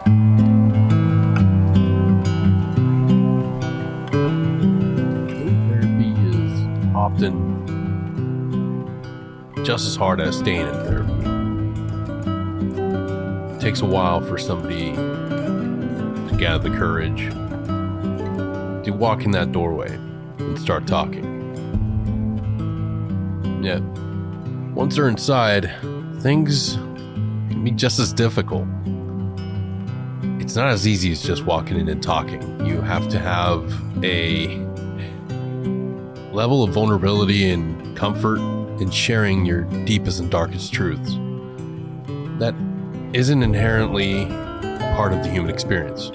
Therapy is often just as hard as staying in therapy. It takes a while for somebody to gather the courage to walk in that doorway and start talking. Yet, once they're inside, things can be just as difficult. It's not as easy as just walking in and talking. You have to have a level of vulnerability and comfort in sharing your deepest and darkest truths that isn't inherently part of the human experience.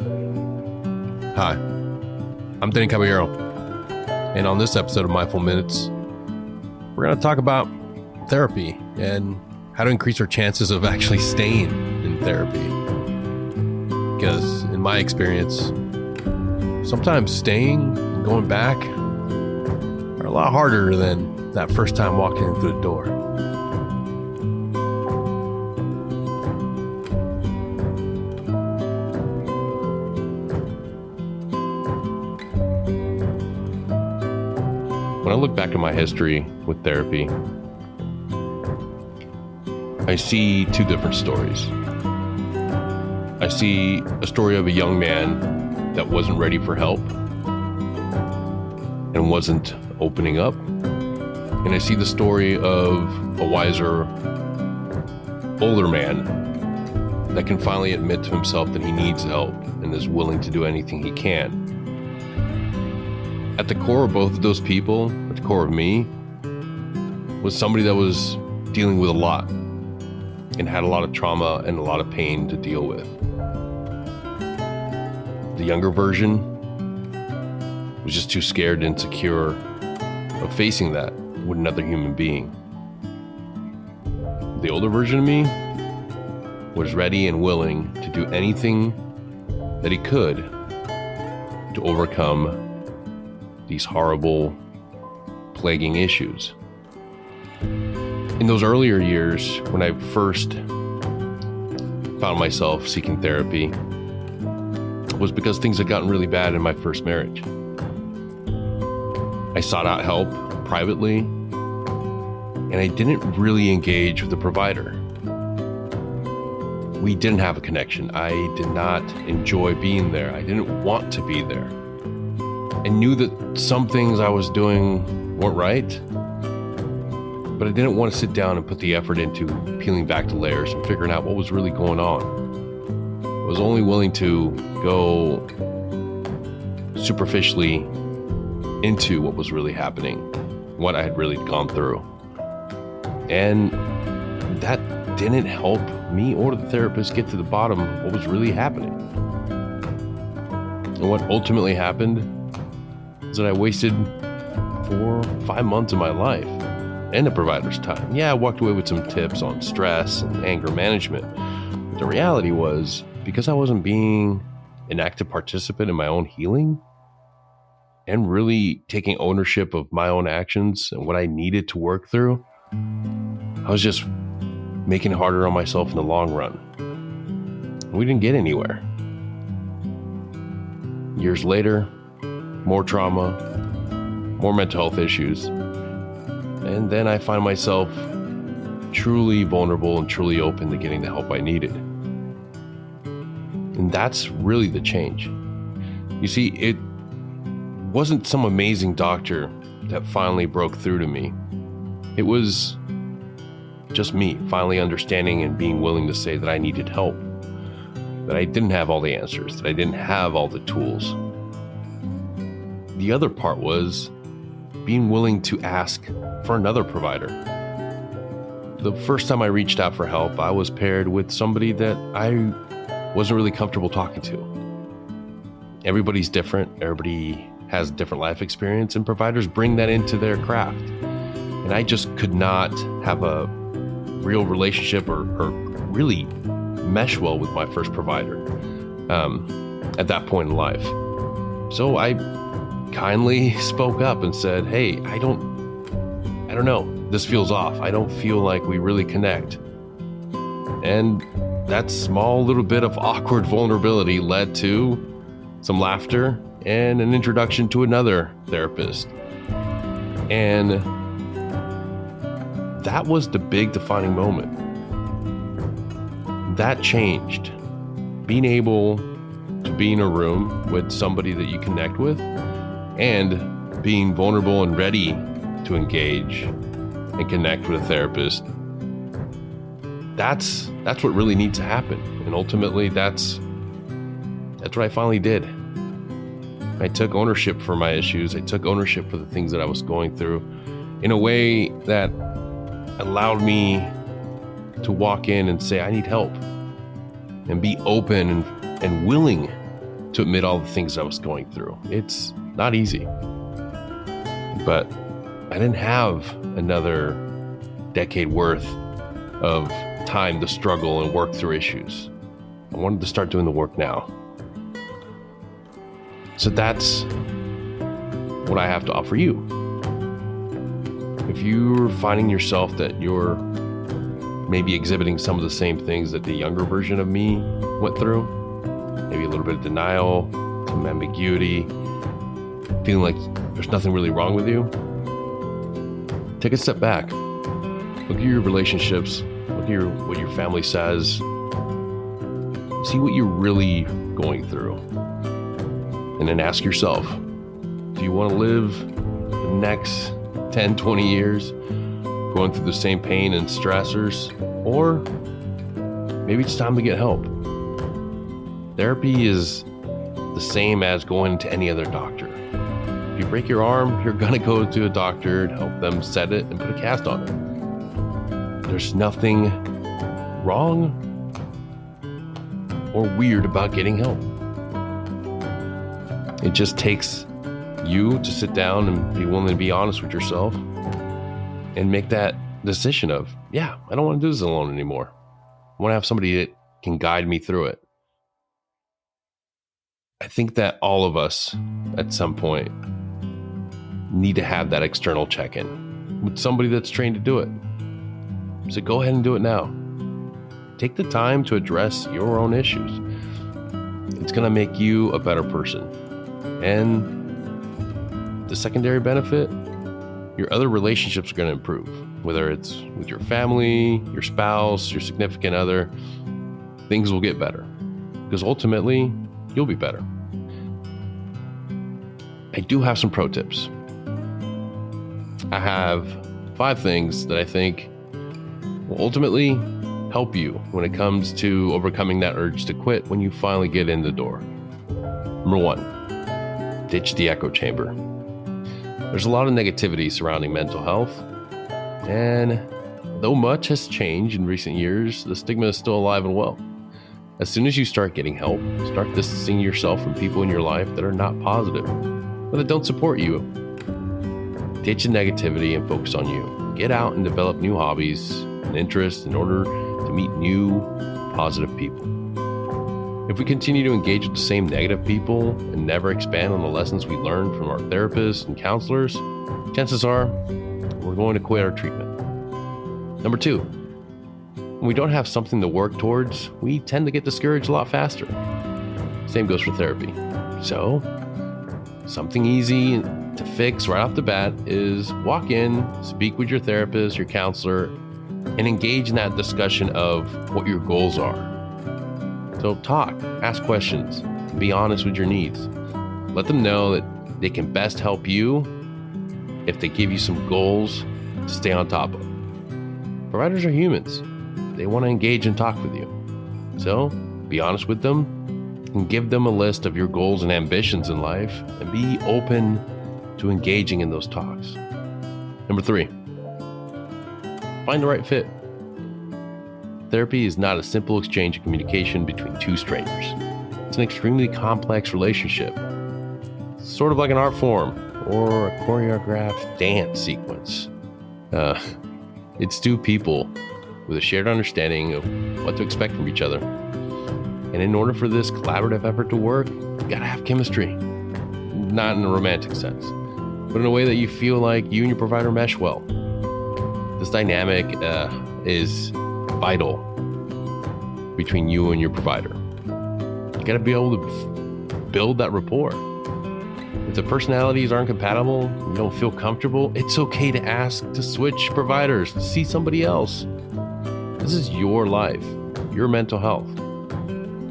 Hi, I'm Danny Caballero, and on this episode of Mindful Minutes, we're going to talk about therapy and how to increase our chances of actually staying in therapy. Because in my experience, sometimes staying and going back are a lot harder than that first time walking in through the door. When I look back at my history with therapy, I see two different stories. I see a story of a young man that wasn't ready for help and wasn't opening up. And I see the story of a wiser, older man that can finally admit to himself that he needs help and is willing to do anything he can. At the core of both of those people, at the core of me, was somebody that was dealing with a lot and had a lot of trauma and a lot of pain to deal with. The younger version was just too scared and insecure of facing that with another human being. The older version of me was ready and willing to do anything that he could to overcome these horrible, plaguing issues. In those earlier years, when I first found myself seeking therapy, was because things had gotten really bad in my first marriage. I sought out help privately, and I didn't really engage with the provider. We didn't have a connection. I did not enjoy being there. I didn't want to be there. I knew that some things I was doing weren't right, but I didn't want to sit down and put the effort into peeling back the layers and figuring out what was really going on. I was only willing to go superficially into what was really happening, what I had really gone through. And that didn't help me or the therapist get to the bottom of what was really happening. And what ultimately happened is that I wasted 4 or 5 months of my life and the provider's time. Yeah, I walked away with some tips on stress and anger management. But the reality was, because I wasn't being an active participant in my own healing and really taking ownership of my own actions and what I needed to work through, I was just making it harder on myself in the long run. We didn't get anywhere. Years later, more trauma, more mental health issues, and then I find myself truly vulnerable and truly open to getting the help I needed. And that's really the change. You see, it wasn't some amazing doctor that finally broke through to me. It was just me finally understanding and being willing to say that I needed help, that I didn't have all the answers, that I didn't have all the tools. The other part was being willing to ask for another provider. The first time I reached out for help, I was paired with somebody that I wasn't really comfortable talking to. Everybody's different. Everybody has different life experience, and providers bring that into their craft. And I just could not have a real relationship or really mesh well with my first provider at that point in life. So I kindly spoke up and said, hey, I don't know. This feels off. I don't feel like we really connect. And that small little bit of awkward vulnerability led to some laughter and an introduction to another therapist. And that was the big defining moment. That changed. Being able to be in a room with somebody that you connect with and being vulnerable and ready to engage and connect with a therapist. That's what really needs to happen. And ultimately, that's what I finally did. I took ownership for my issues. I took ownership for the things that I was going through in a way that allowed me to walk in and say, I need help, and be open and willing to admit all the things I was going through. It's not easy, but I didn't have another decade worth of time to struggle and work through issues. I wanted to start doing the work now. So that's what I have to offer you. If you're finding yourself that you're maybe exhibiting some of the same things that the younger version of me went through, maybe a little bit of denial, some ambiguity, feeling like there's nothing really wrong with you, take a step back. Look at your relationships, look at what your family says, see what you're really going through, and then ask yourself, do you want to live the next 10, 20 years going through the same pain and stressors? Or maybe it's time to get help. Therapy is the same as going to any other doctor. If you break your arm, you're going to go to a doctor and help them set it and put a cast on it. There's nothing wrong or weird about getting help. It just takes you to sit down and be willing to be honest with yourself and make that decision of, yeah, I don't want to do this alone anymore. I want to have somebody that can guide me through it. I think that all of us at some point need to have that external check-in with somebody that's trained to do it. So go ahead and do it now. Take the time to address your own issues. It's going to make you a better person. And the secondary benefit, your other relationships are going to improve, whether it's with your family, your spouse, your significant other. Things will get better because ultimately you'll be better. I do have some pro tips. I have 5 things that I think will ultimately help you when it comes to overcoming that urge to quit when you finally get in the door. Number 1, ditch the echo chamber. There's a lot of negativity surrounding mental health, and though much has changed in recent years, the stigma is still alive and well. As soon as you start getting help, start distancing yourself from people in your life that are not positive or that don't support you. Ditch the negativity and focus on you. Get out and develop new hobbies and interests in order to meet new positive people. If we continue to engage with the same negative people and never expand on the lessons we learned from our therapists and counselors, chances are we're going to quit our treatment. Number 2, when we don't have something to work towards, we tend to get discouraged a lot faster. Same goes for therapy. So, something easy to fix right off the bat is walk in, speak with your therapist, your counselor, and engage in that discussion of what your goals are. So talk, ask questions, be honest with your needs. Let them know that they can best help you if they give you some goals to stay on top of. Providers are humans. They want to engage and talk with you. So be honest with them and give them a list of your goals and ambitions in life and be open to engaging in those talks. Number 3, find the right fit. Therapy is not a simple exchange of communication between 2 strangers. It's an extremely complex relationship. It's sort of like an art form or a choreographed dance sequence. It's 2 people with a shared understanding of what to expect from each other. And in order for this collaborative effort to work, you gotta have chemistry. Not in a romantic sense, but in a way that you feel like you and your provider mesh well. This dynamic is vital for between you and your provider. You got to be able to build that rapport. If the personalities aren't compatible, you don't feel comfortable, it's okay to ask to switch providers, to see somebody else. This is your life, your mental health.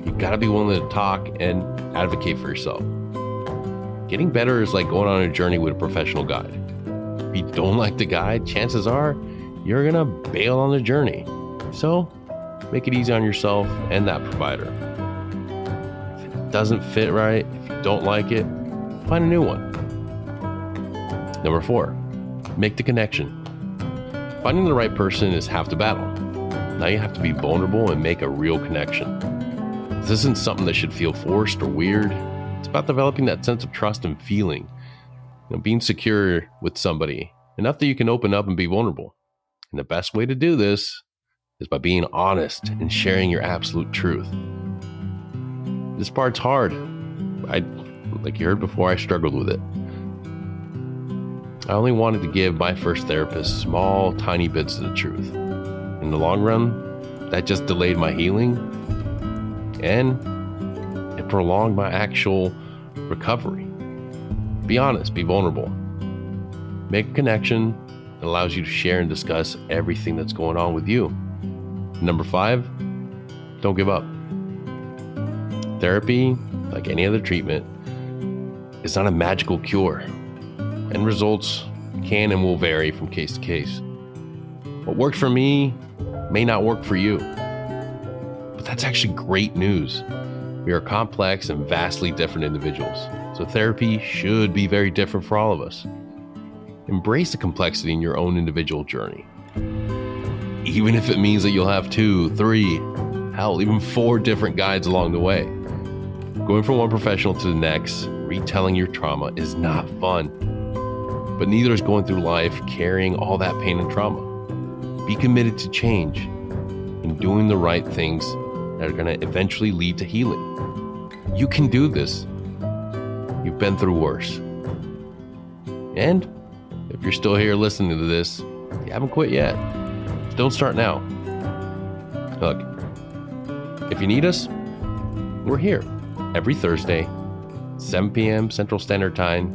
You got to be willing to talk and advocate for yourself. Getting better is like going on a journey with a professional guide. If you don't like the guide, chances are you're going to bail on the journey. So make it easy on yourself and that provider. If it doesn't fit right, if you don't like it, find a new one. Number 4, make the connection. Finding the right person is half the battle. Now you have to be vulnerable and make a real connection. This isn't something that should feel forced or weird. It's about developing that sense of trust and feeling. Being secure with somebody, enough that you can open up and be vulnerable. And the best way to do this is by being honest and sharing your absolute truth. This part's hard. Like you heard before, I struggled with it. I only wanted to give my first therapist small, tiny bits of the truth. In the long run, that just delayed my healing and it prolonged my actual recovery. Be honest, be vulnerable. Make a connection that allows you to share and discuss everything that's going on with you. Number 5, don't give up. Therapy, like any other treatment, is not a magical cure, and results can and will vary from case to case. What worked for me may not work for you, but that's actually great news. We are complex and vastly different individuals, so therapy should be very different for all of us. Embrace the complexity in your own individual journey. Even if it means that you'll have 2, 3, hell, even 4 different guides along the way. Going from one professional to the next, retelling your trauma is not fun, but neither is going through life carrying all that pain and trauma. Be committed to change and doing the right things that are going to eventually lead to healing. You can do this. You've been through worse. And if you're still here listening to this, you haven't quit yet. Don't start now. Look, if you need us, we're here every Thursday, 7 p.m. Central Standard Time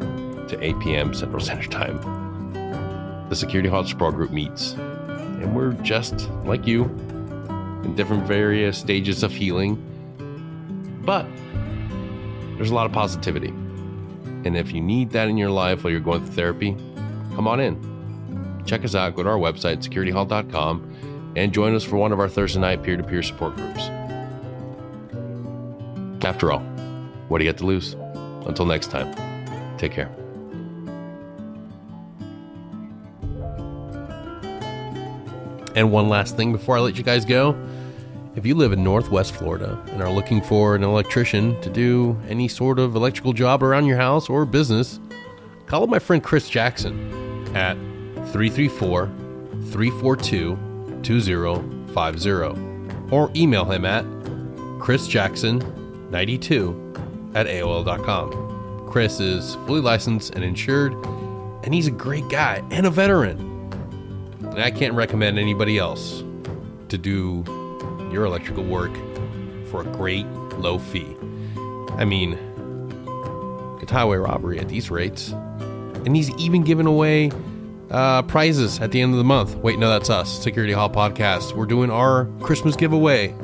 to 8 p.m. Central Standard Time. The Security Halt support group meets, and we're just like you, in different various stages of healing, but there's a lot of positivity. And if you need that in your life while you're going through therapy, come on in. Check us out, go to our website, securityhalt.com, and join us for one of our Thursday night peer-to-peer support groups. After all, what do you got to lose? Until next time, take care. And one last thing before I let you guys go. If you live in Northwest Florida and are looking for an electrician to do any sort of electrical job around your house or business, call up my friend Chris Jackson at 334-342-2050 or email him at chrisjackson92@aol.com. Chris is fully licensed and insured, and he's a great guy and a veteran. And I can't recommend anybody else to do your electrical work for a great low fee. I mean, it's highway robbery at these rates. And he's even giving away prizes at the end of the month. Wait, no, that's us, Security Halt Podcast. We're doing our Christmas giveaway.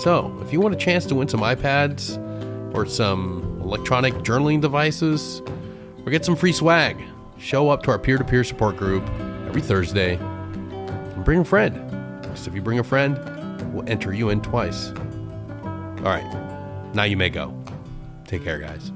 So if you want a chance to win some iPads or some electronic journaling devices or get some free swag, show up to our peer-to-peer support group every Thursday and bring a friend. Because if you bring a friend, we'll enter you in twice. All right, now you may go. Take care, guys.